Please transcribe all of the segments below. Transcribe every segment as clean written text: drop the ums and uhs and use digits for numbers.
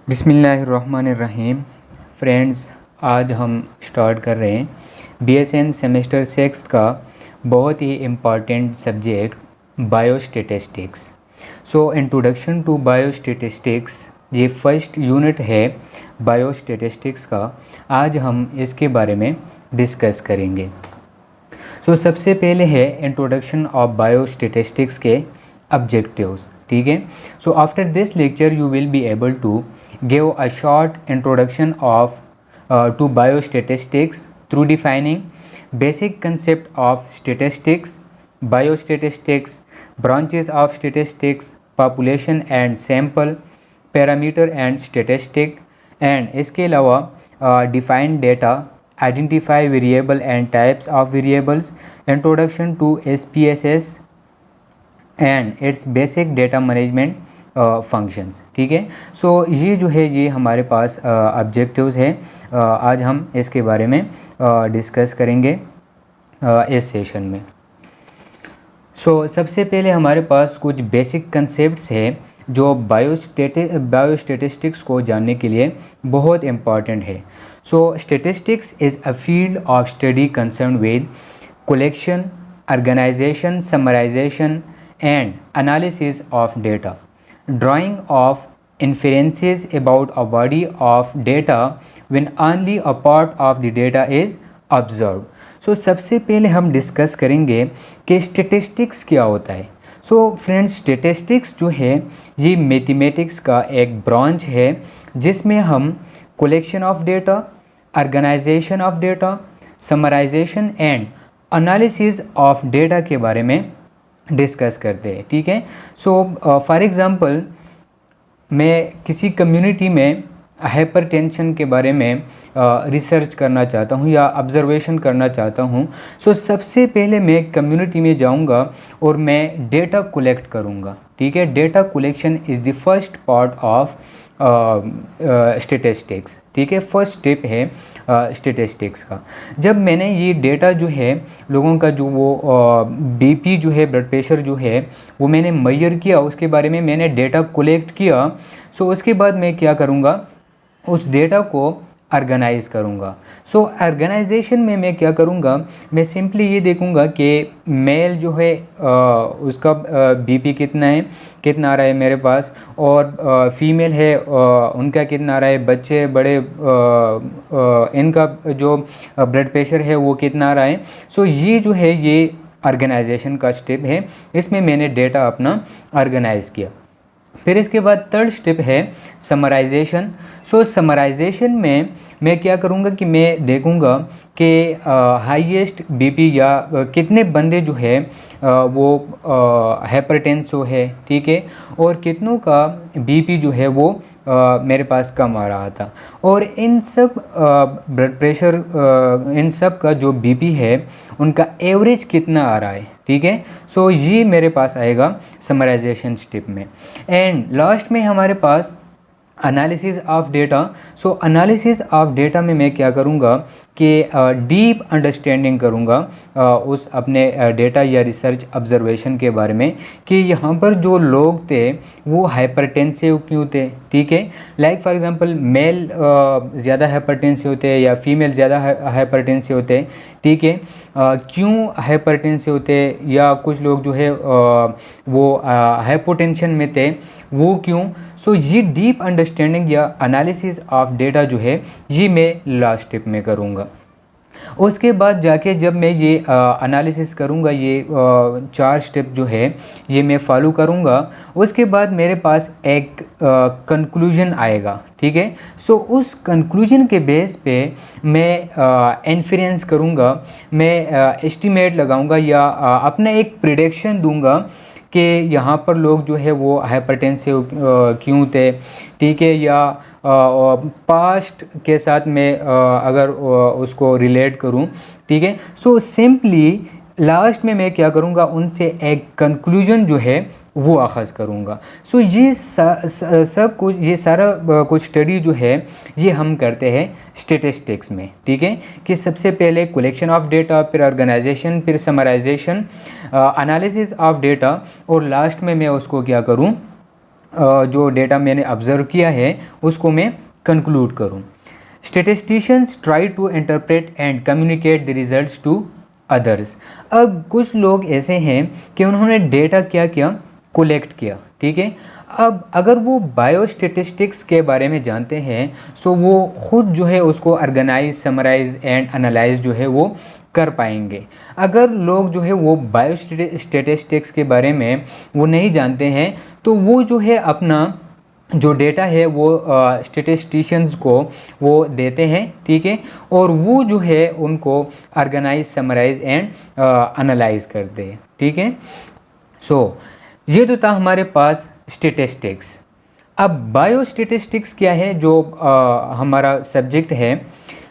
बिस्मिल्लाहिर्रहमानिर्रहीम। फ्रेंड्स, आज हम स्टार्ट कर रहे हैं BSN सेमेस्टर 6 का बहुत ही important subject biostatistics. Introduction to biostatistics ये फर्स्ट यूनिट है बायोस्टैटिस्टिक्स का। आज हम इसके बारे में डिस्कस करेंगे। सबसे पहले है इंट्रोडक्शन ऑफ बायोस्टैटिस्टिक्स के ऑब्जेक्टिव्स। ठीक है। After this lecture you will be able to give a short introduction of to biostatistics through defining basic concept of statistics, biostatistics, branches of statistics, population and sample, parameter and statistic, and इसके अलावा define data, identify variable and types of variables, introduction to SPSS and its basic data management functions. ठीक है। ये जो है ये हमारे पास objectives हैं। आज हम इसके बारे में डिस्कस करेंगे इस सेशन में। सबसे पहले हमारे पास कुछ बेसिक कंसेप्ट्स हैं जो बायोस्टैटिस्टिक्स को जानने के लिए बहुत इम्पॉर्टेंट है। Statistics is a field of study concern with collection, organisation, summarisation and analysis of data, drawing of inferences about a body of data when only a part of the data is observed. सबसे पहले हम discuss करेंगे कि statistics क्या होता है। Friends, statistics जो है ये मैथमेटिक्स का एक ब्रांच है जिसमें हम collection of data, organisation of data, summarisation and analysis of data के बारे में डिस्कस करते हैं। ठीक है। फॉर एग्ज़ाम्पल, मैं किसी कम्युनिटी में हाइपरटेंशन के बारे में रिसर्च करना चाहता हूँ या ऑब्जर्वेशन करना चाहता हूँ। सबसे पहले मैं कम्युनिटी में जाऊँगा और मैं डेटा कलेक्ट करूँगा। ठीक है। Data collection is the first part of statistics. ठीक है। फर्स्ट स्टेप है स्टैटिस्टिक्स का। जब मैंने ये डेटा जो है लोगों का जो वो BP जो है, ब्लड प्रेशर जो है, वो मैंने मेजर किया, उसके बारे में मैंने डेटा कलेक्ट किया। उसके बाद मैं क्या करूँगा, उस डेटा को ऑर्गेनाइज़ करूँगा। ऑर्गेनाइजेशन में मैं क्या करूँगा, मैं सिंपली ये देखूँगा कि मेल जो है उसका BP कितना आ रहा है मेरे पास, और फीमेल है उनका कितना आ रहा है, बच्चे बड़े इनका जो ब्लड प्रेशर है वो कितना आ रहा है। ये जो है ये ऑर्गेनाइजेशन का स्टेप है। इसमें मैंने डेटा अपना ऑर्गेनाइज़ किया। फिर इसके बाद थर्ड स्टेप है समराइजेशन। समराइजेशन में मैं क्या करूँगा कि मैं देखूँगा कि हाईएस्ट BP या कितने बंदे जो है वो हाइपरटेंसिव है। ठीक है। और कितनों का BP जो है वो मेरे पास कम आ रहा था, और इन सब ब्लड प्रेशर इन सब का जो BP है उनका एवरेज कितना आ रहा है। ठीक है। ये मेरे पास आएगा समराइजेशन स्टेप में। एंड लास्ट में हमारे पास analysis of data. Analysis of data में मैं क्या करूँगा कि डीप अंडरस्टैंडिंग करूँगा उस अपने डेटा या रिसर्च ऑब्जर्वेशन के बारे में कि यहाँ पर जो लोग थे वो हाइपरटेंसिव क्यों थे। ठीक है। लाइक फॉर एग्जांपल, मेल ज़्यादा हाइपरटेंसिव होते हैं या फीमेल ज़्यादा हाइपरटेंसिव होते हैं। ठीक है। क्यों हाइपरटेंसिव होते, या कुछ लोग जो है वो हाइपोटेंशन में थे, वो क्यों। ये डीप अंडरस्टैंडिंग या एनालिसिस ऑफ डेटा जो है ये मैं लास्ट स्टेप में करूँगा। उसके बाद जाके जब मैं ये एनालिसिस करूँगा, ये 4 स्टेप जो है ये मैं फॉलो करूँगा, उसके बाद मेरे पास एक कंक्लूजन आएगा। ठीक है। उस कंक्लूजन के बेस पे मैं इन्फरेंस करूँगा, मैं एस्टिमेट लगाऊँगा या अपना एक प्रेडिक्शन दूँगा कि यहाँ पर लोग जो है वो हाइपरटेंसिव क्यों थे। ठीक है। या पास्ट के साथ मैं अगर उसको रिलेट करूँ। ठीक है। सिंपली लास्ट में मैं क्या करूँगा, उनसे एक कंक्लूजन जो है वो आगाज़ करूँगा। ये सब कुछ, ये सारा कुछ स्टडी जो है ये हम करते हैं स्टैटिस्टिक्स में। ठीक है। कि सबसे पहले कलेक्शन ऑफ डेटा, फिर ऑर्गेनाइजेशन, फिर समराइजेशन, एनालिसिस ऑफ डेटा, और लास्ट में मैं उसको क्या करूँ, जो डेटा मैंने ऑब्ज़र्व किया है उसको मैं कंक्लूड करूं। Statisticians try to interpret and communicate the results to others. अब कुछ लोग ऐसे हैं कि उन्होंने डेटा क्या किया, कलेक्ट किया, ठीक है। अब अगर वो बायोस्टैटिस्टिक्स के बारे में जानते हैं सो वो खुद जो है उसको ऑर्गेनाइज, समराइज एंड एनालाइज जो है वो कर पाएंगे। अगर लोग जो है वो बायोस्टैटिस्टिक्स के बारे में वो नहीं जानते हैं तो वो जो है अपना जो डेटा है वो स्टैटिस्टिशियंस को वो देते हैं, ठीक है, और वो जो है उनको ऑर्गेनाइज, समराइज एंड एनालाइज करते हैं, ठीक है। सो ये तो था हमारे पास स्टैटिस्टिक्स। अब बायोस्टैटिस्टिक्स क्या है जो हमारा सब्जेक्ट है।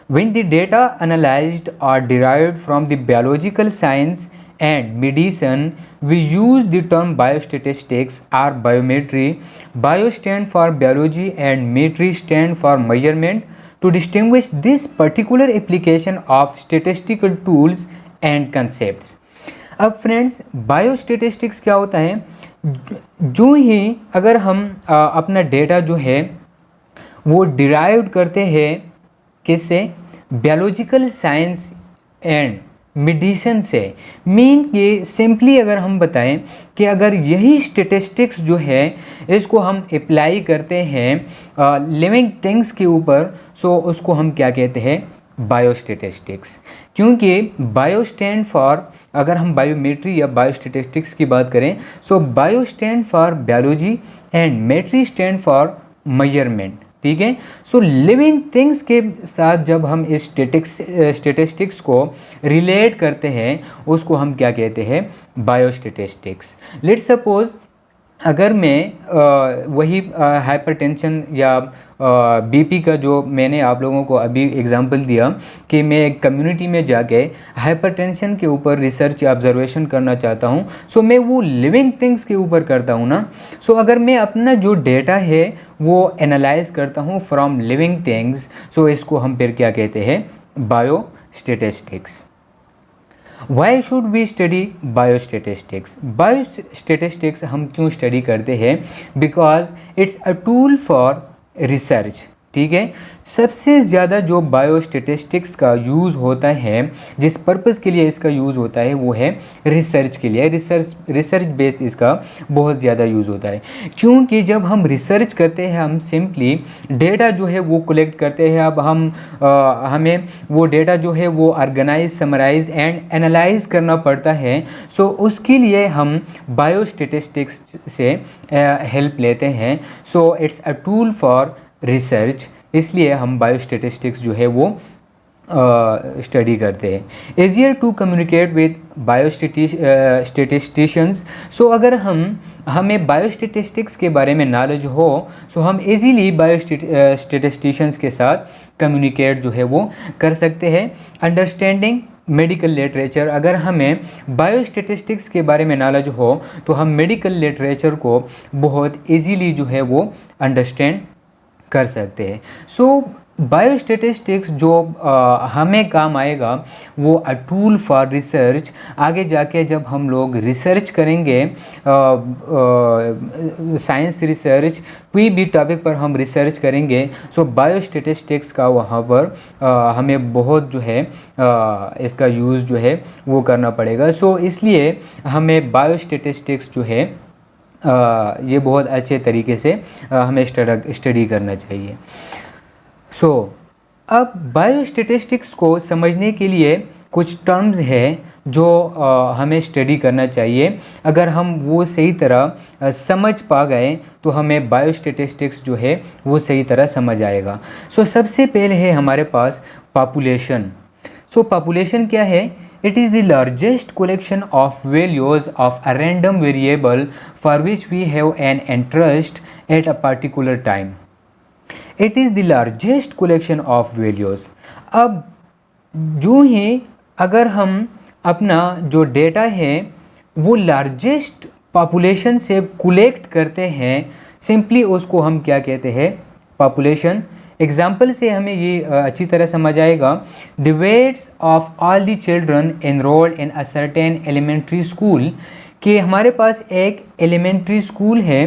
When the data analyzed are derived from the biological science and medicine, we use the term biostatistics or biometry. Bio stand for biology and metry stand for measurement to distinguish this particular application of statistical tools and concepts. अब friends biostatistics क्या होता है, जो ही अगर हम अपना data जो है वो डिराइव करते हैं किससे, बायोलॉजिकल साइंस एंड मेडिसिन से। मीन कि सिंपली अगर हम बताएं कि अगर यही स्टैटिस्टिक्स जो है इसको हम अप्लाई करते हैं लिविंग थिंग्स के ऊपर, सो उसको हम क्या कहते हैं, बायोस्टैटिस्टिक्स। क्योंकि बायो स्टैंड फॉर, अगर हम बायोमेट्री या बायोस्टैटिस्टिक्स की बात करें so bio stand for biology and metry stand for measurement, ठीक है। सो लिविंग थिंग्स के साथ जब हम इस स्टैटिस्टिक्स को रिलेट करते हैं उसको हम क्या कहते हैं, बायोस्टैटिस्टिक्स। लेट्स सपोज अगर मैं वही हाइपरटेंशन या बीपी का जो मैंने आप लोगों को अभी एग्जांपल दिया कि मैं एक कम्युनिटी में जाके हाइपरटेंशन के ऊपर रिसर्च या ऑब्जर्वेशन करना चाहता हूँ, सो मैं वो लिविंग थिंग्स के ऊपर करता हूँ ना। सो अगर मैं अपना जो डेटा है वो एनालाइज करता हूँ फ्रॉम लिविंग थिंग्स, सो इसको हम फिर क्या कहते हैं, biostatistics. Why should we study biostatistics. Biostatistics हम क्यों स्टडी करते हैं, because it's a tool for research, ठीक है। सबसे ज़्यादा जो बायोस्टैटिस्टिक्स का यूज़ होता है, जिस पर्पज़ के लिए इसका यूज़ होता है वो है रिसर्च के लिए। रिसर्च बेस्ड इसका बहुत ज़्यादा यूज़ होता है, क्योंकि जब हम रिसर्च करते हैं हम सिंपली डेटा जो है वो कलेक्ट करते हैं। अब हमें वो डेटा जो है वो ऑर्गेनाइज, समराइज एंड एनालाइज करना पड़ता है। सो उसके लिए हम बायोस्टैटिस्टिक्स से हेल्प लेते हैं। So it's a tool for research, इसलिए हम बायोस्टैटिस्टिक्स जो है वो स्टडी करते हैं। Easier to communicate with biostatisticians. So अगर हमें बायोस्टैटिस्टिक्स के बारे में नॉलेज हो सो हम इजीली बायोस्टैटिस्टिशियंस के साथ कम्युनिकेट जो है वो कर सकते हैं। अंडरस्टैंडिंग मेडिकल लिटरेचर, अगर हमें बायोस्टैटिस्टिक्स के बारे में नॉलेज हो तो हम मेडिकल लिटरेचर को बहुत इजीली जो है वो अंडरस्टैंड कर सकते हैं। सो बायोस्टैटिस्टिक्स जो हमें काम आएगा वो अ टूल फॉर रिसर्च। आगे जाके जब हम लोग रिसर्च करेंगे, साइंस रिसर्च, कोई भी टॉपिक पर हम रिसर्च करेंगे, सो बायोस्टैटिस्टिक्स का वहाँ पर हमें बहुत जो है इसका यूज़ जो है वो करना पड़ेगा। सो इसलिए हमें बायोस्टैटिस्टिक्स जो है ये बहुत अच्छे तरीके से हमें स्टडी करना चाहिए। सो अब बायोस्टैटिस्टिक्स को समझने के लिए कुछ टर्म्स हैं जो हमें स्टडी करना चाहिए। अगर हम वो सही तरह समझ पा गए तो हमें बायोस्टैटिस्टिक्स जो है वो सही तरह समझ आएगा। सो सबसे पहले है हमारे पास पॉपुलेशन। सो पॉपुलेशन क्या है? It is the largest collection of values of a random variable for which we have an interest at a particular time. It is the largest collection of values. अब जो ही अगर हम अपना जो डेटा है वो लार्जेस्ट पॉपुलेशन से collect करते हैं, सिंपली उसको हम क्या कहते हैं? पॉपुलेशन। एग्जाम्पल से हमें ये अच्छी तरह समझ आएगा। The weights of all the children enrolled in a certain elementary school, कि हमारे पास एक एलिमेंट्री स्कूल है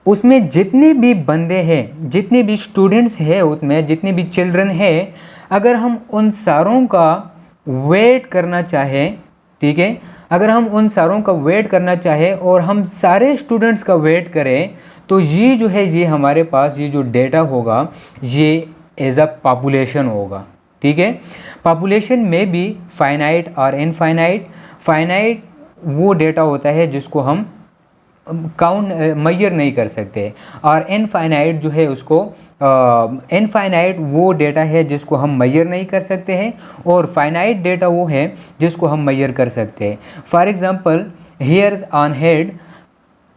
उसमें जितने भी बंदे हैं, जितने भी स्टूडेंट्स हैं, उसमें जितने भी चिल्ड्रन हैं, अगर हम उन सारों का वेट करना चाहें, ठीक है, अगर हम उन सारों का वेट करना चाहें और हम सारे स्टूडेंट्स का वेट करें, तो ये जो है ये हमारे पास ये जो डेटा होगा ये एज अ पॉपुलेशन होगा, ठीक है। पॉपुलेशन में भी फाइनाइट और इनफाइनाइट। फाइनाइट वो डेटा होता है जिसको हम काउंट मेजर नहीं कर सकते, और इनफाइनाइट जो है उसको इनफाइनाइट वो डेटा है जिसको हम मेजर नहीं कर सकते हैं, और फाइनाइट डेटा वो है जिसको हम मेजर कर सकते हैं। For example hairs on head.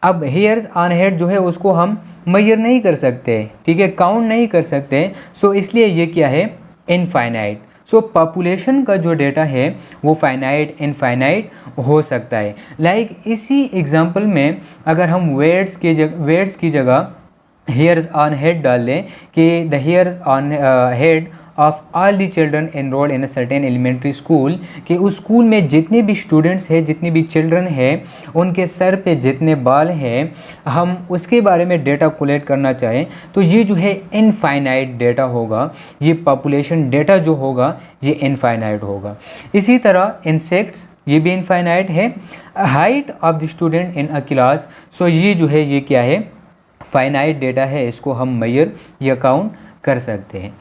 अब हेयर्स ऑन हेड जो है उसको हम मेजर नहीं कर सकते, ठीक है, काउंट नहीं कर सकते, सो इसलिए ये क्या है, इनफाइनाइट। सो पॉपुलेशन का जो डेटा है वो फाइनाइट इनफाइनाइट हो सकता है। लाइक इसी एग्जांपल में अगर हम वेट्स की जगह हेयर्स ऑन हेड डाल लें कि the hairs on head of all the children enrolled in a certain elementary school, कि उस स्कूल में जितने भी स्टूडेंट्स हैं, जितने भी चिल्ड्रन हैं, उनके सर पे जितने बाल हैं, हम उसके बारे में डेटा कलेक्ट करना चाहें तो ये जो है इनफाइनाइट डेटा होगा। ये पॉपुलेशन डेटा जो होगा ये इनफाइनाइट होगा। इसी तरह इंसेक्ट्स, ये भी इनफाइनाइट है। Height of the student in a class, so ये जो है ये क्या है, फाइनाइट डेटा है, इसको हम मेजर या काउंट कर सकते हैं।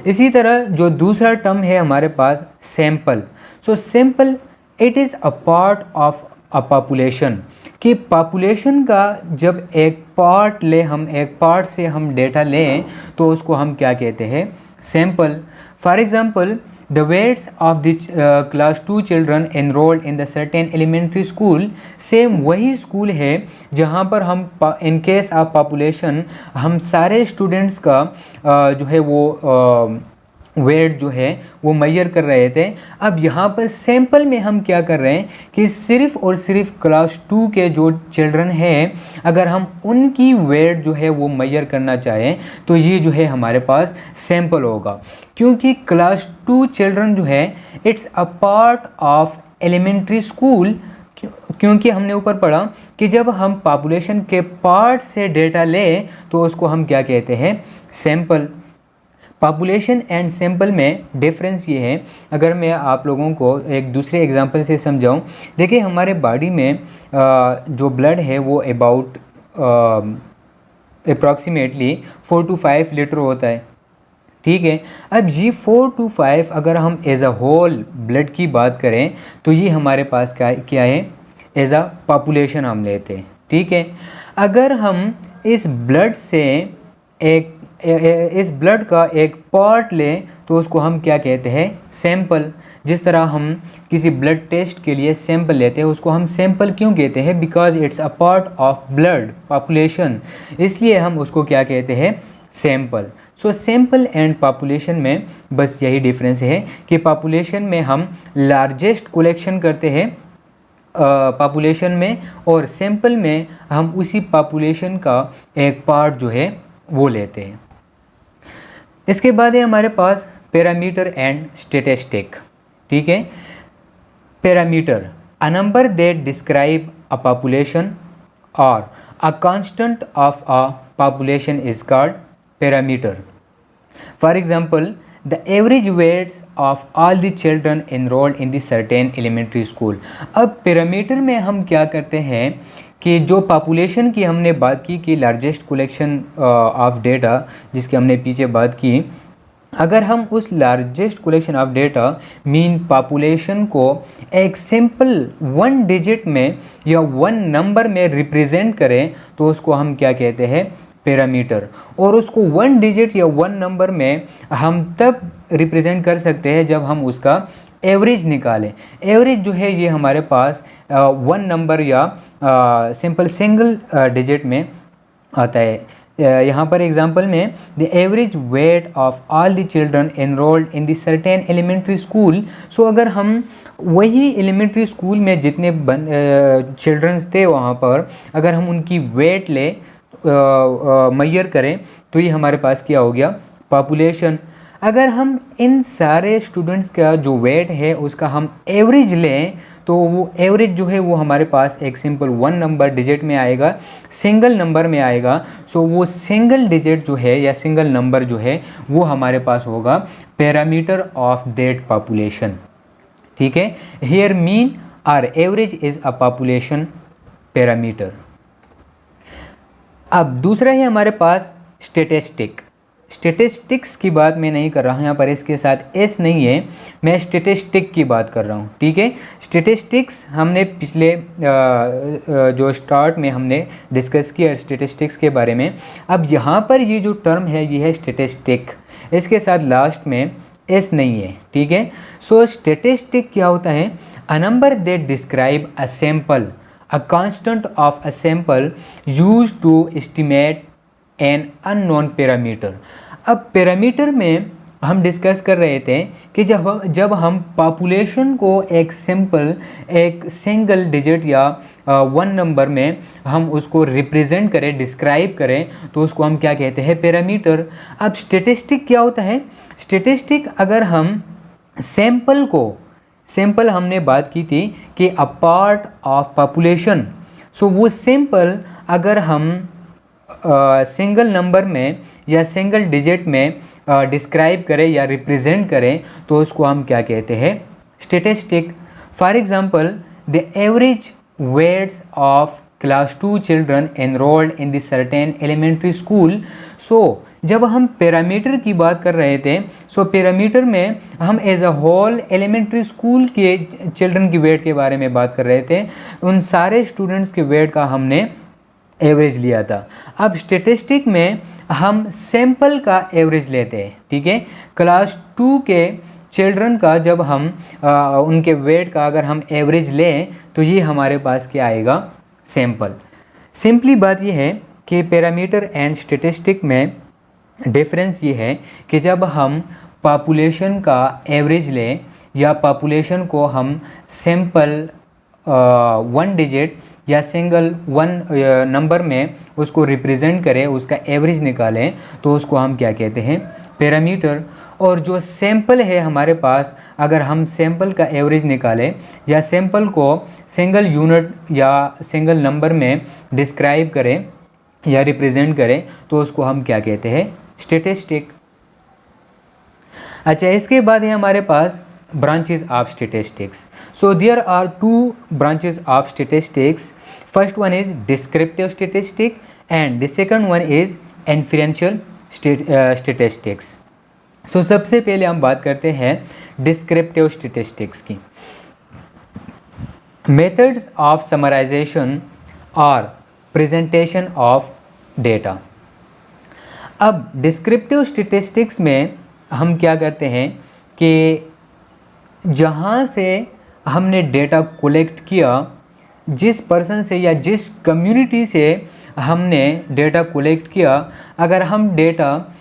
इसी तरह जो दूसरा टर्म है हमारे पास sample. So sample it is a part of a population, कि पॉपुलेशन का जब एक पार्ट ले, हम एक पार्ट से हम डेटा लें तो उसको हम क्या कहते हैं, sample. For example the weights of the class 2 children enrolled in the certain elementary school, same वही स्कूल है जहाँ पर हम इन केस ऑफ पॉपुलेशन हम सारे स्टूडेंट्स का जो है वो वेट जो है वो मेजर कर रहे थे। अब यहाँ पर सैंपल में हम क्या कर रहे हैं कि सिर्फ और सिर्फ क्लास 2 के जो चिल्ड्रन हैं, अगर हम उनकी वेट जो है वो मेजर करना चाहें तो ये जो है हमारे पास सैंपल होगा, क्योंकि क्लास 2 चिल्ड्रन जो है it's a part of elementary school. क्योंकि हमने ऊपर पढ़ा कि जब हम पॉपुलेशन के पार्ट से डेटा लें तो उसको हम क्या कहते हैं, सैंपल। पॉपुलेशन एंड सैंपल में डिफरेंस ये है, अगर मैं आप लोगों को एक दूसरे एग्जांपल से समझाऊं, देखिए हमारे बॉडी में जो ब्लड है वो अबाउट अप्रॉक्सीमेटली 4 to 5 लीटर होता है, ठीक है। अब ये 4 to 5 अगर हम एज अ होल ब्लड की बात करें तो ये हमारे पास क्या है, एज अ पॉपुलेशन हम लेते हैं, ठीक है। अगर हम इस ब्लड से इस ब्लड का एक पार्ट लें तो उसको हम क्या कहते हैं, सैंपल। जिस तरह हम किसी ब्लड टेस्ट के लिए सैंपल लेते हैं उसको हम सैंपल क्यों कहते हैं, because it's a part of blood population, इसलिए हम उसको क्या कहते हैं, sample. So sample and population में बस यही डिफरेंस है कि पॉपुलेशन में हम लार्जेस्ट कलेक्शन करते हैं पॉपुलेशन में, और सैंपल में हम उसी पॉपुलेशन का एक पार्ट जो है वो लेते हैं। इसके बाद है हमारे पास पैरामीटर एंड स्टैटिस्टिक, ठीक है। Parameter, a number that describe a population और a constant of a population is called parameter. For example the average weights of all the children enrolled in the certain elementary school. अब parameter में हम क्या करते हैं कि जो population की हमने बात की कि लार्जेस्ट कलेक्शन ऑफ डेटा जिसकी हमने पीछे बात की, अगर हम उस largest collection of data mean population को एक सिंपल 1 डिजिट में या 1 नंबर में रिप्रेजेंट करें तो उसको हम क्या कहते हैं, पैरामीटर। और उसको 1 डिजिट या 1 नंबर में हम तब रिप्रेजेंट कर सकते हैं जब हम उसका एवरेज निकालें। एवरेज जो है ये हमारे पास 1 नंबर या सिंपल सिंगल डिजिट में आता है। यहाँ पर एग्जांपल में the average weight of all the children enrolled in the certain elementary school. So अगर हम वही एलिमेंट्री स्कूल में जितने चिल्ड्रंस थे वहाँ पर अगर हम उनकी वेट ले मेजर करें तो ये हमारे पास क्या हो गया, पॉपुलेशन। अगर हम इन सारे स्टूडेंट्स का जो वेट है उसका हम एवरेज लें तो वो एवरेज जो है वो हमारे पास एक सिंपल 1 नंबर डिजिट में आएगा, सिंगल नंबर में आएगा। सो वो सिंगल डिजिट जो है या सिंगल नंबर जो है वो हमारे पास होगा पैरामीटर ऑफ दैट पॉपुलेशन। ठीक है, हियर मीन और average is a population parameter. अब दूसरा है हमारे पास स्टेटिस्टिक। स्टेटिस्टिक्स की बात मैं नहीं कर रहा हूँ, यहाँ पर इसके साथ एस नहीं है, मैं स्टेटिस्टिक की बात कर रहा हूँ। ठीक है, स्टेटिस्टिक्स हमने पिछले जो स्टार्ट में हमने डिस्कस किया स्टेटिस्टिक्स के बारे में। अब यहाँ पर ये जो टर्म है ये है स्टेटिस्टिक, इसके साथ लास्ट में एस नहीं है। ठीक है, सो स्टेटिस्टिक क्या होता है? अ number that describe a sample, a constant of a sample used to estimate an unknown parameter। अब पैरामीटर में हम डिस्कस कर रहे थे कि जब हम पॉपुलेशन को एक सिंपल एक सिंगल डिजिट या 1 नंबर में हम उसको रिप्रेजेंट करें, डिस्क्राइब करें, तो उसको हम क्या कहते हैं? पैरामीटर। अब स्टेटिस्टिक क्या होता है? स्टेटिस्टिक अगर हम सैंपल हमने बात की थी कि अ पार्ट ऑफ पॉपुलेशन, सो वो सैंपल अगर हम सिंगल नंबर में या सिंगल डिजिट में डिस्क्राइब करें या रिप्रेजेंट करें तो उसको हम क्या कहते हैं? Statistic. For example, the average weights of class 2 children enrolled in the certain elementary school. So जब हम पैरामीटर की बात कर रहे थे, सो पैरामीटर में हम as a whole elementary school के चिल्ड्रन की वेट के बारे में बात कर रहे थे, उन सारे स्टूडेंट्स के वेट का हमने एवरेज लिया था। अब स्टेटिस्टिक में हम सैंपल का एवरेज लेते हैं। ठीक है, क्लास 2 के चिल्ड्रन का जब हम उनके वेट का अगर हम एवरेज लें तो ये हमारे पास क्या आएगा? सैंपल। सिंपली बात ये है कि पैरामीटर एंड स्टेटिस्टिक में डिफरेंस ये है कि जब हम पॉपुलेशन का एवरेज लें या पॉपुलेशन को हम सिंपल 1 डिजिट या सिंगल 1 नंबर में उसको रिप्रेजेंट करें, उसका एवरेज निकालें, तो उसको हम क्या कहते हैं? पैरामीटर। और जो सैंपल है हमारे पास, अगर हम सैंपल का एवरेज निकालें या सैंपल को सिंगल यूनिट या सिंगल नंबर में डिस्क्राइब करें या रिप्रेजेंट करें, तो उसको हम क्या कहते हैं? स्टेटिस्टिक। अच्छा, इसके बाद है हमारे पास branches of statistics. So there are 2 branches of statistics. First one is descriptive statistic and the second one is inferential statistics. So सबसे पहले हम बात करते हैं डिस्क्रिप्टिव स्टेटिस्टिक्स की। मेथड्स ऑफ समराइजेशन और प्रेजेंटेशन ऑफ डेटा। अब डिस्क्रिप्टिव स्टेटिस्टिक्स में हम क्या करते हैं कि जहाँ से हमने डेटा कलेक्ट किया, जिस पर्सन से या जिस कम्युनिटी से हमने डेटा कलेक्ट किया, अगर हम डेटा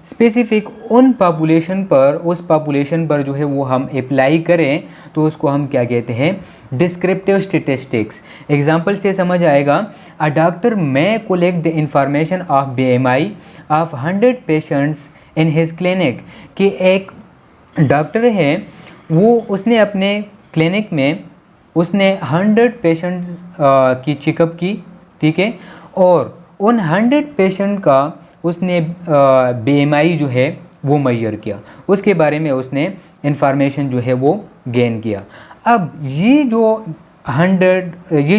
स्पेसिफिक उन पॉपुलेशन पर, उस पॉपुलेशन पर जो है वो हम अप्लाई करें, तो उसको हम क्या कहते हैं? Descriptive statistics. एग्जाम्पल से समझ आएगा, अ डॉक्टर में collect the information of BMI of 100 patients in his clinic. कि एक डॉक्टर है, वो उसने अपने क्लिनिक में उसने 100 पेशेंट्स की चेकअप की। ठीक है, और उन 100 पेशेंट का उसने BMI जो है वो मेजर किया, उसके बारे में उसने इंफॉर्मेशन जो है वो गेन किया। अब ये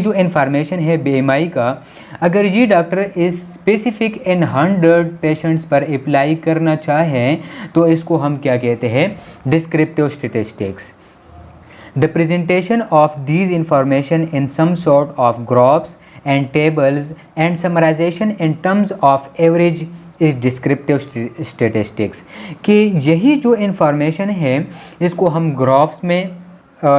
जो इंफॉर्मेशन है BMI का, अगर ये डॉक्टर इस स्पेसिफिक इन 100 पेशेंट्स पर अप्लाई करना चाहें, तो इसको हम क्या कहते हैं? Descriptive statistics. The presentation of these information in some sort of graphs and tables and summarization in terms of average is descriptive statistics। कि यही जो इंफॉर्मेशन है इसको हम ग्राफ्स में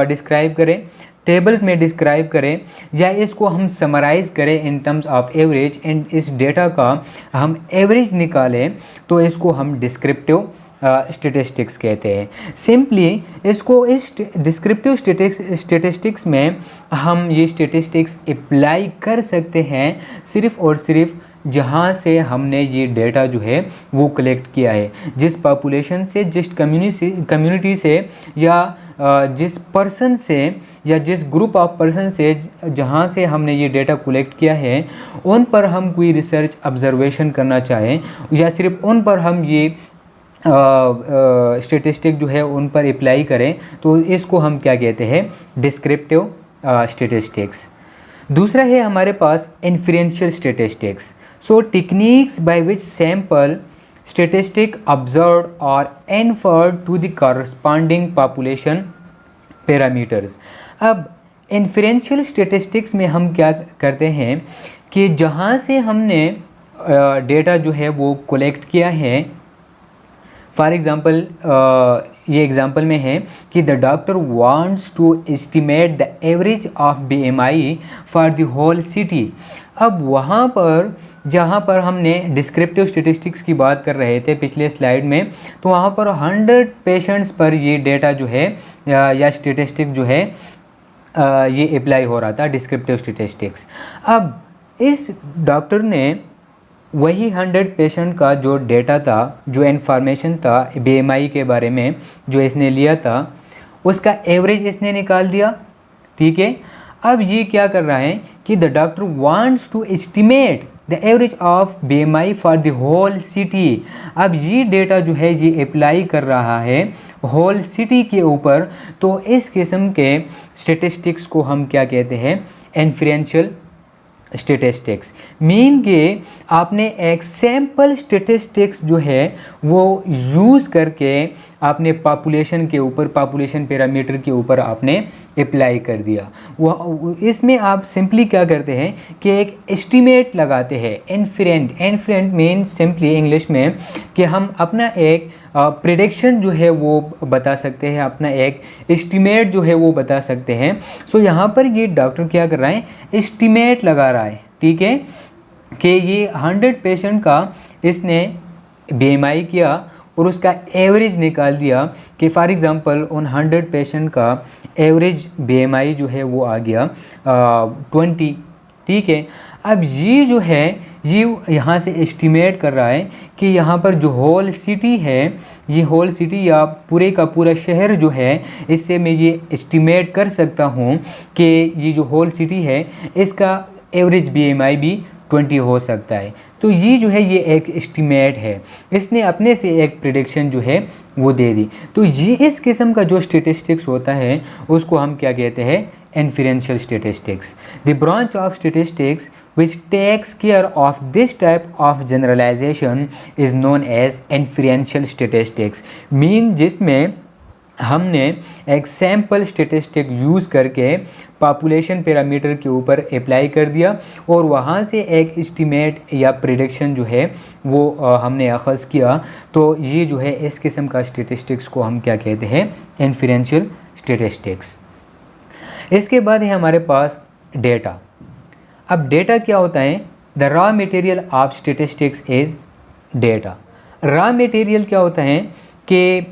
डिस्क्राइब करें, टेबल्स में डिस्क्राइब करें, या इसको हम समराइज़ करें in terms of average, and इस डेटा का हम एवरेज निकालें, तो इसको हम डिस्क्रिप्टिव स्टेटिस्टिक्स कहते हैं। सिंपली इसको इस डिस्क्रिप्टिव स्टेटिस्टिक्स में हम ये स्टेटिस्टिक्स अप्लाई कर सकते हैं सिर्फ़ और सिर्फ जहाँ से हमने ये डेटा जो है वो कलेक्ट किया है, जिस पॉपुलेशन से, जिस कम्युनिटी से, या जिस पर्सन से, या जिस ग्रुप ऑफ पर्सन से जहाँ से हमने ये डेटा कलेक्ट किया है, उन पर हम कोई रिसर्च ऑब्जर्वेशन करना चाहें, या सिर्फ उन पर हम ये स्टेटिस्टिक जो है उन पर अप्लाई करें, तो इसको हम क्या कहते हैं, डिस्क्रिप्टिव स्टेटिस्टिक्स। दूसरा है हमारे पास inferential statistics. So techniques by which sample statistic observed और inferred to the corresponding population parameters. अब इन्फ्रेंशियल स्टेटिस्टिक्स में हम क्या करते हैं कि जहाँ से हमने डेटा जो है वो कलेक्ट किया है, फॉर एग्ज़ाम्पल ये एग्ज़ाम्पल में है कि the doctor wants to estimate the average of BMI for the whole city. अब वहाँ पर जहाँ पर हमने डिस्क्रिप्टिव स्टेटिस्टिक्स की बात कर रहे थे पिछले स्लाइड में, तो वहाँ पर 100 पेशेंट्स पर ये डेटा जो है या स्टेटिस्टिक जो है ये अप्लाई हो रहा था, डिस्क्रिप्टिव स्टेटिस्टिक्स। अब इस डॉक्टर ने वही 100 पेशेंट का जो डेटा था, जो इन्फॉर्मेशन था BMI के बारे में जो इसने लिया था, उसका एवरेज इसने निकाल दिया, ठीक है। अब ये क्या कर रहा है कि the doctor wants to estimate the average of BMI for the whole city. अब ये डेटा जो है ये अप्लाई कर रहा है होल सिटी के ऊपर, तो इस किस्म के स्टेटिस्टिक्स को हम क्या कहते हैं, इन्फ्रेंशियल स्टेटिस्टिक्स। मीन के आपने एक सैम्पल स्टेटिस्टिक्स जो है वो यूज़ करके आपने पॉपुलेशन के ऊपर, पॉपुलेशन पैरामीटर के ऊपर आपने अप्लाई कर दिया। वो इसमें आप सिंपली क्या करते हैं कि एक एस्टिमेट लगाते हैं। इन्फरेंट मीन सिंपली इंग्लिश में कि हम अपना एक प्रेडिक्शन जो है वो बता सकते हैं, अपना एक एस्टिमेट जो है वो बता सकते हैं। सो यहाँ पर ये डॉक्टर क्या कर रहा है, एस्टिमेट लगा रहा है, ठीक है, कि ये 100 पेशेंट का इसने BMI किया और उसका एवरेज निकाल दिया कि फॉर एग्ज़ाम्पल उन 100 पेशेंट का एवरेज BMI जो है वो आ गया 20, ठीक है। अब ये जो है ये यहाँ से एस्टिमेट कर रहा है कि यहाँ पर जो होल सिटी है, ये होल सिटी या पूरे का पूरा शहर जो है, इससे मैं ये एस्टिमेट कर सकता हूँ कि ये जो होल सिटी है इसका एवरेज BMI भी 20 हो सकता है। तो ये जो है ये एक एस्टिमेट है, इसने अपने से एक प्रेडिक्शन जो है वो दे दी। तो ये इस किस्म का जो स्टेटिस्टिक्स होता है उसको हम क्या कहते हैं, inferential statistics. The branch of statistics which takes care of this type of generalization is known as inferential statistics। Mean जिसमें हमने एक सैम्पल स्टेटिस्टिक यूज़ करके पॉपुलेशन पैरामीटर के ऊपर अप्लाई कर दिया और वहाँ से एक एस्टिमेट या प्रेडिक्शन जो है वो हमने अखज़ किया। तो ये जो है इस किस्म का स्टेटिस्टिक्स को हम क्या कहते हैं, इन्फ्रेंशियल स्टेटिस्टिक्स। इसके बाद है हमारे पास डेटा। अब डेटा क्या होता है, the raw material of statistics is data. Raw material क्या होता है कि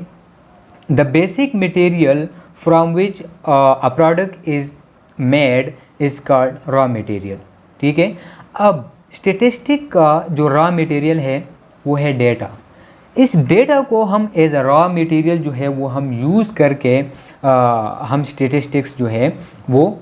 the basic material from which a product is made is called raw material, ठीक है। अब स्टेटिस्टिक का जो रॉ मटेरियल है वो है डेटा। इस डेटा को हम एज अ रॉ मटेरियल जो है वो हम यूज़ करके हम स्टेटिस्टिक्स जो है वो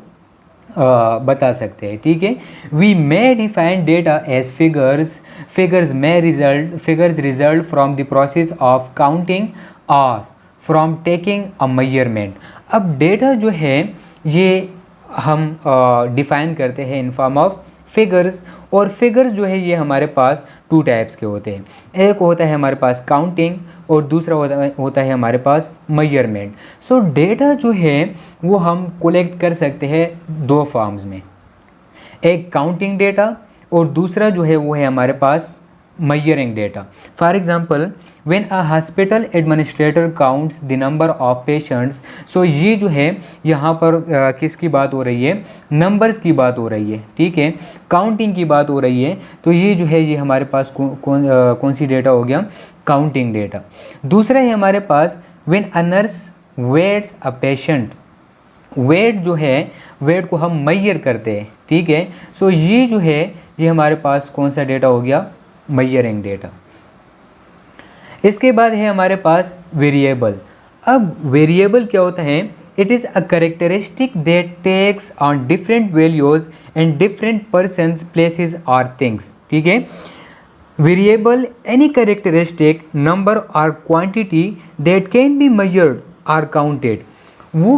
बता सकते हैं, ठीक है। We may define data as figures. Figures result from the process of counting और फ्रॉम टेकिंग अ मेजरमेंट। अब डेटा जो है ये हम डिफाइन करते हैं इन फॉर्म ऑफ फिगर्स, और फिगर्स जो है ये हमारे पास 2 टाइप्स के होते हैं। एक होता है हमारे पास काउंटिंग और दूसरा होता है हमारे पास मेजरमेंट। सो डेटा जो है वो हम कलेक्ट कर सकते हैं 2 फॉर्म्स में, एक काउंटिंग डेटा और दूसरा जो है वो है हमारे पास measuring data. For example, when a hospital administrator counts the number of patients, so ये जो है यहाँ पर किसकी बात हो रही है, नंबर्स की बात हो रही है, ठीक है, काउंटिंग की बात हो रही है। तो ये जो है ये हमारे पास कौन सी डेटा हो गया, काउंटिंग डेटा। दूसरा है हमारे पास when a nurse weighs a patient, weight जो है, वेट को हम मेजर करते हैं, ठीक है। सो ये जो है ये हमारे पास कौन सा डेटा हो गया, मेजरिंग डेटा। इसके बाद है हमारे पास वेरिएबल। अब वेरिएबल क्या होता है, it is a characteristic that takes on different values and different persons, places और थिंग्स। ठीक है, वेरिएबल एनी करेक्टरिस्टिक, नंबर और quantity that can be measured और काउंटेड। वो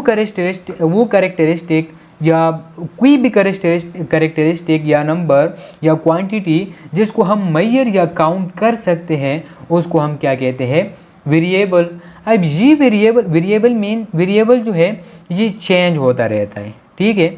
करेक्टरिस्टिक या कोई भी करेक्टरिस्टिक या नंबर या क्वांटिटी जिसको हम मेजर या काउंट कर सकते हैं, उसको हम क्या कहते हैं, वेरिएबल। अब ये वेरिएबल जो है ये चेंज होता रहता है। ठीक है,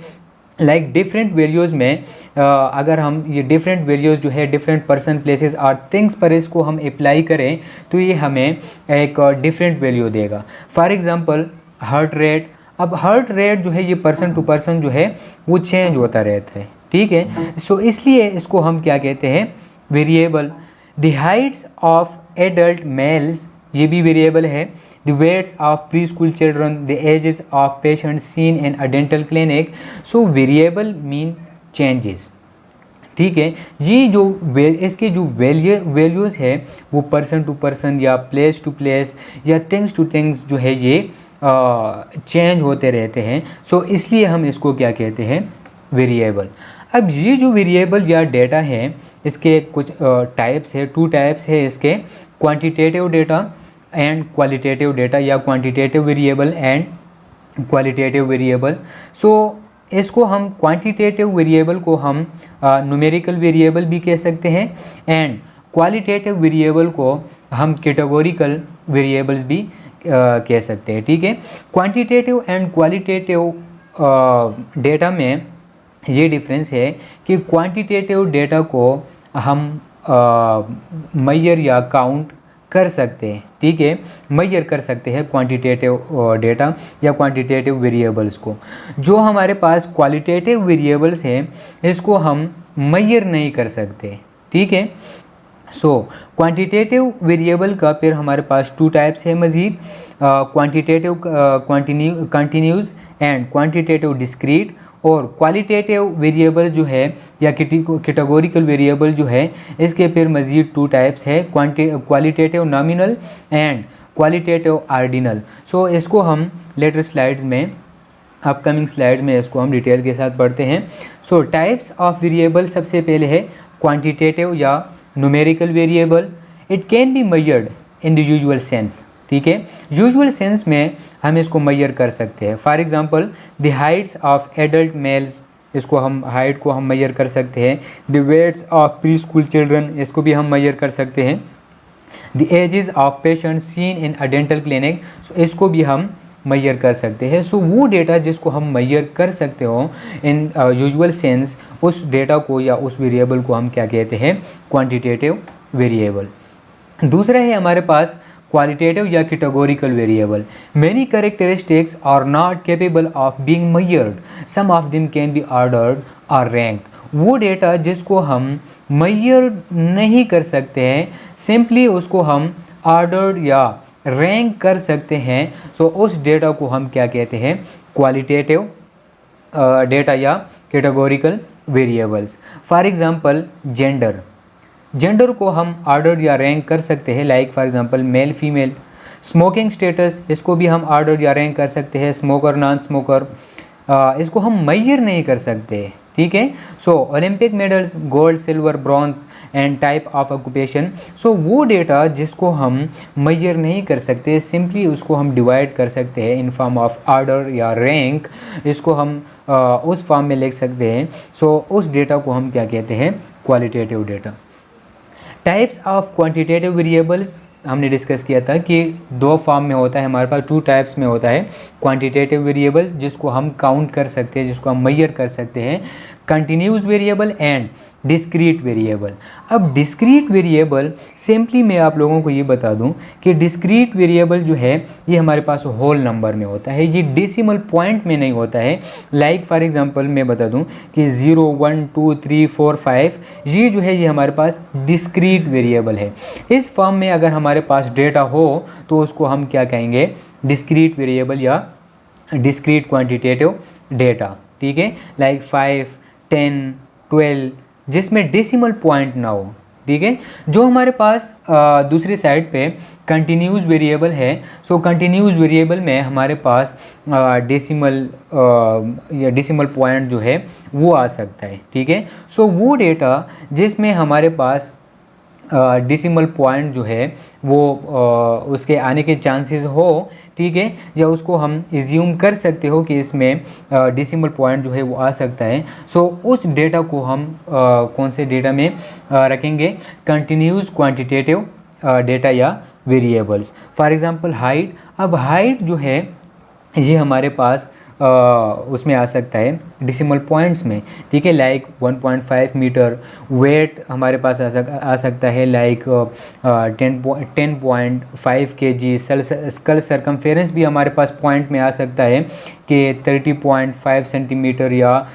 लाइक डिफरेंट वैल्यूज़ में अगर हम ये डिफरेंट वैल्यूज़ जो है डिफरेंट पर्सन, प्लेसेस और थिंग्स पर इसको हम अप्लाई करें तो ये हमें एक डिफरेंट वैल्यू देगा। For example heart rate. अब हार्ट रेट जो है ये पर्सन टू पर्सन जो है वो चेंज होता रहता है। ठीक है, सो इसलिए इसको हम क्या कहते हैं, variable. The heights of adult males, ये भी वेरिएबल है। The weights of preschool children, the ages of patient seen in a dental clinic. So variable mean changes. ठीक है, ये जो इसके जो वैल्यूज़ है वो पर्सन टू पर्सन या प्लेस टू प्लेस या थिंग्स टू थिंग्स जो है ये चेंज होते रहते हैं। सो इसलिए हम इसको क्या कहते हैं, वेरिएबल। अब ये जो वेरिएबल या डेटा है इसके कुछ टाइप्स है, 2 टाइप्स है इसके, quantitative data and qualitative data, या quantitative variable and qualitative variable. So इसको हम क्वांटिटेटिव वेरिएबल को हम न्यूमेरिकल वेरिएबल भी कह सकते हैं एंड क्वालिटेटिव वेरिएबल को हम कैटेगोरिकल वेरिएबल्स भी कह सकते हैं। ठीक है, क्वांटिटेटिव एंड क्वालिटेटिव डेटा में ये डिफरेंस है कि क्वांटिटेटिव डेटा को हम मेजर या काउंट कर सकते हैं। ठीक है, मेजर कर सकते हैं क्वांटिटेटिव डेटा या क्वांटिटेटिव वेरिएबल्स को। जो हमारे पास क्वालिटेटिव वेरिएबल्स हैं इसको हम मेजर नहीं कर सकते। ठीक है, सो क्वांटिटेटिव वेरिएबल का फिर हमारे पास 2 टाइप्स है मज़ीद, quantitative continuous and quantitative discrete. और क्वालिटेटिव वेरिएबल जो है या कैटेगोरिकल वेरिएबल जो है इसके फिर मज़ीद 2 टाइप्स है, qualitative nominal and qualitative ordinal. So इसको हम लेटर स्लाइड्स में, अपकमिंग स्लाइड्स में इसको हम डिटेल के साथ पढ़ते हैं। सो टाइप्स ऑफ वेरिएबल, सबसे पहले है क्वांटिटेटिव या numerical variable. It can be measured in the usual sense. ठीक है, यूजुअल सेंस में हम इसको मेजर कर सकते हैं। For example the heights of adult males, इसको हम हाइट को हम मेजर कर सकते हैं। The weights of preschool children, इसको भी हम मेजर कर सकते हैं। The ages of patient seen in a dental clinic, इसको भी हम मेजर कर सकते हैं। सो वो डेटा जिसको हम मेजर कर सकते हो इन यूजुअल सेंस, उस डेटा को या उस वेरिएबल को हम क्या कहते हैं, क्वांटिटेटिव वेरिएबल। दूसरा है हमारे पास क्वालिटेटिव या categorical variable. Many characteristics are not capable of being measured, some of them can be ordered और रैंक्ड। वो डेटा जिसको हम मेजर नहीं कर सकते हैं, सिंपली उसको हम ऑर्डर्ड या रैंक कर सकते हैं। सो उस डेटा को हम क्या कहते हैं, क्वालिटेटिव डेटा या categorical variables. For example gender को हम ऑर्डर या रैंक कर सकते हैं, like for example male female. Smoking status, इसको भी हम ऑर्डर या रैंक कर सकते हैं, स्मोकर नॉन स्मोकर। इसको हम मेजर नहीं कर सकते। ठीक है, so Olympic medals, gold, silver, bronze and type of occupation. So वो डेटा जिसको हम मेजर नहीं कर सकते, सिंपली उसको हम डिवाइड कर सकते हैं इन फॉर्म ऑफ ऑर्डर या रैंक। इसको हम उस फॉर्म में लिख सकते हैं। सो उस डेटा को हम क्या कहते हैं, qualitative data. Types of quantitative variables हमने डिस्कस किया था कि 2 फॉर्म में होता है हमारे पास, 2 टाइप्स में होता है। क्वांटिटेटिव वेरिएबल जिसको हम काउंट कर सकते हैं, जिसको हम मेजर कर सकते हैं, continuous variable and discrete variable. अब डिस्क्रीट वेरिएबल, सिंपली मैं आप लोगों को ये बता दूं कि डिस्क्रीट वेरिएबल जो है ये हमारे पास होल नंबर में होता है, ये डेसिमल पॉइंट में नहीं होता है। लाइक फॉर एग्जांपल मैं बता दूं कि 0, 1, 2, 3, 4, 5 ये जो है ये हमारे पास डिस्क्रीट वेरिएबल है। इस फॉर्म में अगर हमारे पास डेटा हो तो उसको हम क्या कहेंगे, डिस्क्रीट वेरिएबल या डिस्क्रीट क्वांटिटेटिव डेटा। ठीक है, लाइक 5, 10, 12, जिसमें डेसिमल पॉइंट ना हो, ठीक है। जो हमारे पास दूसरी साइड पे कंटिन्यूस वेरिएबल है, सो कंटिन्यूस वेरिएबल में हमारे पास डेसिमल या डेसिमल पॉइंट जो है वो आ सकता है, ठीक है। सो वो डेटा जिसमें हमारे पास डेसिमल पॉइंट जो है वो उसके आने के चांसेस हो, ठीक है, या उसको हम एज्यूम कर सकते हो कि इसमें डेसिमल पॉइंट जो है वो आ सकता है। सो उस डेटा को हम कौन से डेटा में रखेंगे, कंटिन्यूस क्वांटिटेटिव डेटा या वेरिएबल्स। फॉर एग्जांपल हाइट, अब हाइट जो है ये हमारे पास उसमें आ सकता है डेसिमल पॉइंट्स में, ठीक है, लाइक 1.5 मीटर। वेट हमारे पास आ सकता है लाइक 10.5 kg। स्कल सरकमफेरेंस भी हमारे पास पॉइंट में आ सकता है कि 30.5 सेंटीमीटर या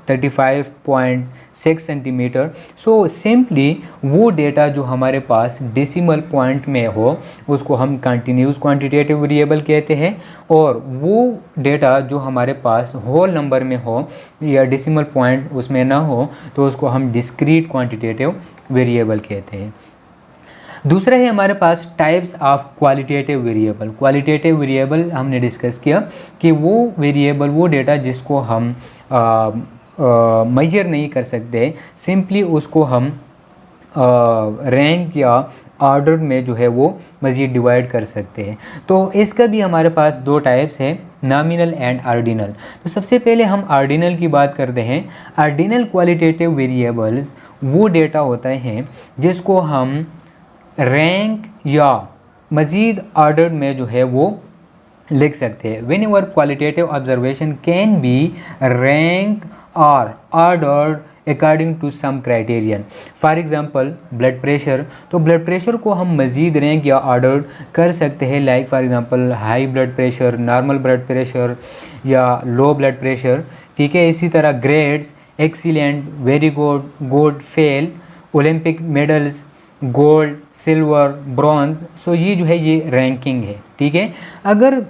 35.6 सेंटीमीटर। सो सिंपली वो डेटा जो हमारे पास डेसिमल पॉइंट में हो उसको हम कंटिन्यूस क्वांटिटेटिव वेरिएबल कहते हैं, और वो डेटा जो हमारे पास होल नंबर में हो या डेसिमल पॉइंट उसमें ना हो तो उसको हम डिस्क्रीट क्वांटिटेटिव वेरिएबल कहते हैं। दूसरा है हमारे पास types of qualitative variable. Qualitative variable हमने डिस्कस किया कि वो वेरिएबल, वो डेटा जिसको हम मेजर नहीं कर सकते, सिंपली उसको हम रैंक या ऑर्डर में जो है वो मज़ीद डिवाइड कर सकते हैं। तो इसका भी हमारे पास दो टाइप्स हैं, नॉमिनल एंड ऑर्डिनल। तो सबसे पहले हम ऑर्डिनल की बात करते हैं। ऑर्डिनल क्वालिटेटिव वेरिएबल्स वो डेटा होता है जिसको हम रैंक या मज़ीद ऑर्डर में जो है वो लिख सकते हैं। Whenever qualitative observation can be rank और ordered according to some criterion. For example blood pressure, तो ब्लड प्रेशर को हम मज़ीद रैंक या ऑर्डर कर सकते हैं, like for example high blood pressure, normal blood pressure या लो ब्लड प्रेशर, ठीक है। इसी तरह grades, excellent, very good, good, fail, Olympic medals, gold, silver, bronze. So ये जो है ये रैंकिंग है, ठीक है। अगर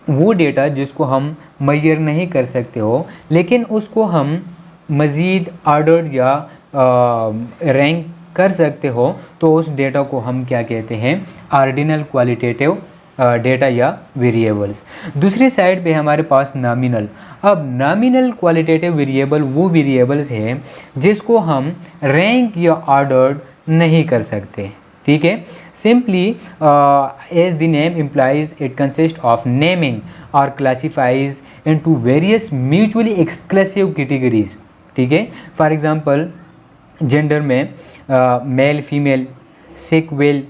वो डेटा जिसको हम मेजर नहीं कर सकते हो लेकिन उसको हम मज़ीद ऑर्डर या रैंक कर सकते हो तो उस डेटा को हम क्या कहते हैं, ऑर्डिनल क्वालिटेटिव डेटा या वेरिएबल्स। दूसरी साइड पे हमारे पास नॉमिनल। अब नॉमिनल क्वालिटेटिव वेरिएबल वो वेरिएबल्स हैं जिसको हम रैंक या ऑर्डर नहीं कर सकते, ठीक है। Simply as the name implies it consist of naming और classifies into various mutually exclusive categories, ठीक है। फॉर एग्जांपल जेंडर में male, female, sick, well,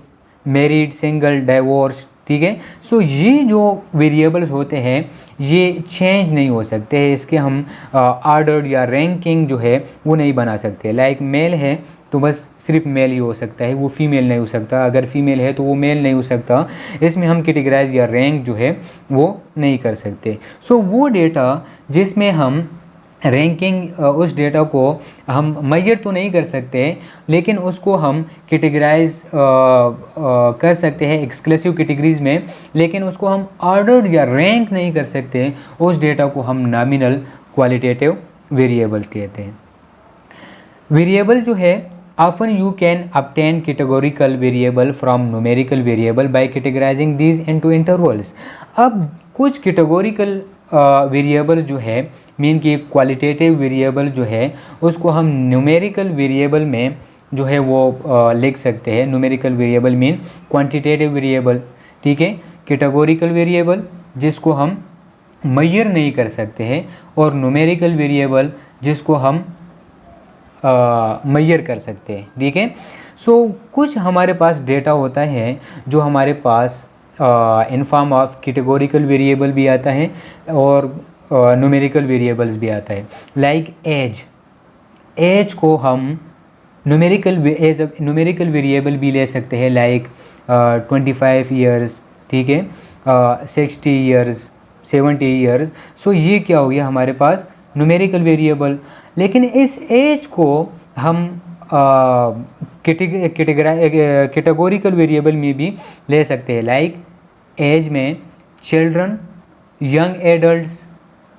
married, single, divorce, ठीक है। सो ये जो वेरिएबल्स होते हैं ये चेंज नहीं हो सकते हैं, इसके हम ऑर्डर या रैंकिंग जो है वो नहीं बना सकते। लाइक मेल है तो बस सिर्फ मेल ही हो सकता है, वो फीमेल नहीं हो सकता। अगर फीमेल है तो वो मेल नहीं हो सकता। इसमें हम कैटेगराइज या रैंक जो है वो नहीं कर सकते। सो वो डेटा जिसमें हम रैंकिंग, उस डेटा को हम मेजर तो नहीं कर सकते लेकिन उसको हम कैटेगराइज कर सकते हैं एक्सक्लूसिव कैटेगरीज में, लेकिन उसको हम ऑर्डर या रैंक नहीं कर सकते। उस डेटा को हम नॉमिनल क्वालिटेटिव वेरिएबल्स कहते हैं। वेरिएबल जो है often you can obtain categorical variable from numerical variable by categorizing these into intervals। अब कुछ categorical वेरिएबल जो है मीन कि क्वालिटेटिव वेरिएबल जो है उसको हम न्यूमेरिकल वेरिएबल में जो है वो लिख सकते हैं। Numerical variable mean quantitative variable, ठीक है। कैटेगोरिकल वेरिएबल जिसको हम मेजर नहीं कर सकते हैं, और न्यूमेरिकल वेरिएबल जिसको हम मेजर कर सकते हैं, ठीक है। सो कुछ हमारे पास डेटा होता है जो हमारे पास in form of categorical variable भी आता है और न्यूमेरिकल वेरिएबल्स भी आता है। लाइक एज को हम न्यूमेरिकल वेरिएबल भी ले सकते हैं, लाइक 25 ईयर्स, ठीक है, 60 ईयर्स, 70 ईयर्स। सो ये क्या हो गया हमारे पास न्यूमेरिकल वेरिएबल। लेकिन इस एज को हम कैटेगोरिकल वेरिएबल में भी ले सकते हैं। लाइक एज में children, young adults,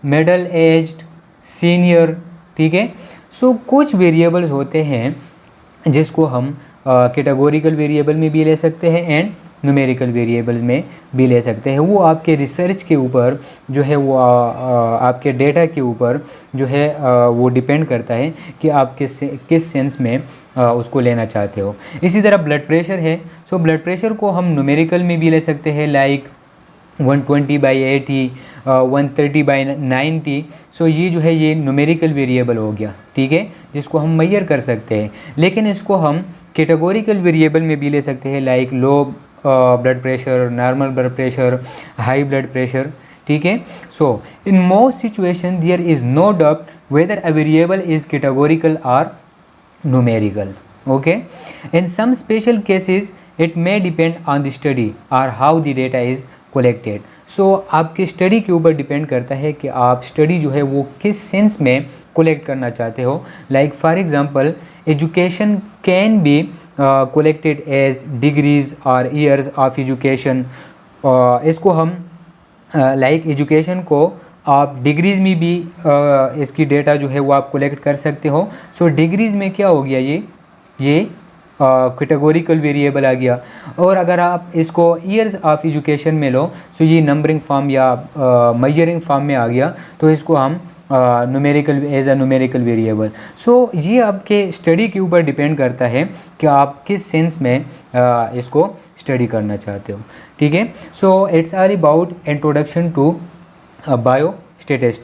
middle aged, senior, ठीक है। सो कुछ वेरिएबल्स होते हैं जिसको हम कैटेगोरिकल वेरिएबल में भी ले सकते हैं एंड न्यूमेरिकल वेरिएबल्स में भी ले सकते हैं। वो आपके रिसर्च के ऊपर जो है वो आपके डेटा के ऊपर जो है वो डिपेंड करता है कि आप किस सेंस में उसको लेना चाहते हो। इसी तरह ब्लड प्रेशर है। सो ब्लड प्रेशर को हम न्यूमेरिकल में भी ले सकते हैं, लाइक 120/80, 130/90। सो ये जो है ये न्यूमेरिकल वेरिएबल हो गया, ठीक है, जिसको हम मेजर कर सकते हैं। लेकिन इसको हम कैटेगोरिकल वेरिएबल में भी ले सकते हैं, like low blood pressure, normal blood pressure, high blood pressure, ठीक है। So in most situation there is no doubt whether a variable is categorical और numerical. Okay, in some special cases it may depend on the study or how the data is collected. So आपके study के ऊपर depend करता है कि आप study जो है वो किस सेंस में कोलेक्ट करना चाहते हो। Like for example education can be collected as degrees और ईयर्स ऑफ एजुकेशन। इसको हम लाइक एजुकेशन को आप डिग्रीज़ में भी इसकी डेटा जो है वो आप कलेक्ट कर सकते हो। सो डिग्रीज़ में क्या हो गया, ये कैटेगोरिकल वेरिएबल आ गया। और अगर आप इसको ईयर्स ऑफ एजुकेशन में लो, सो ये नंबरिंग फॉर्म या मेजरिंग फॉर्म में आ गया, तो इसको हम numerical as a numerical variable. So ये आपके स्टडी के ऊपर डिपेंड करता है कि आप किस सेंस में इसको स्टडी करना चाहते हो, ठीक है। So it's all about introduction to biostatistics.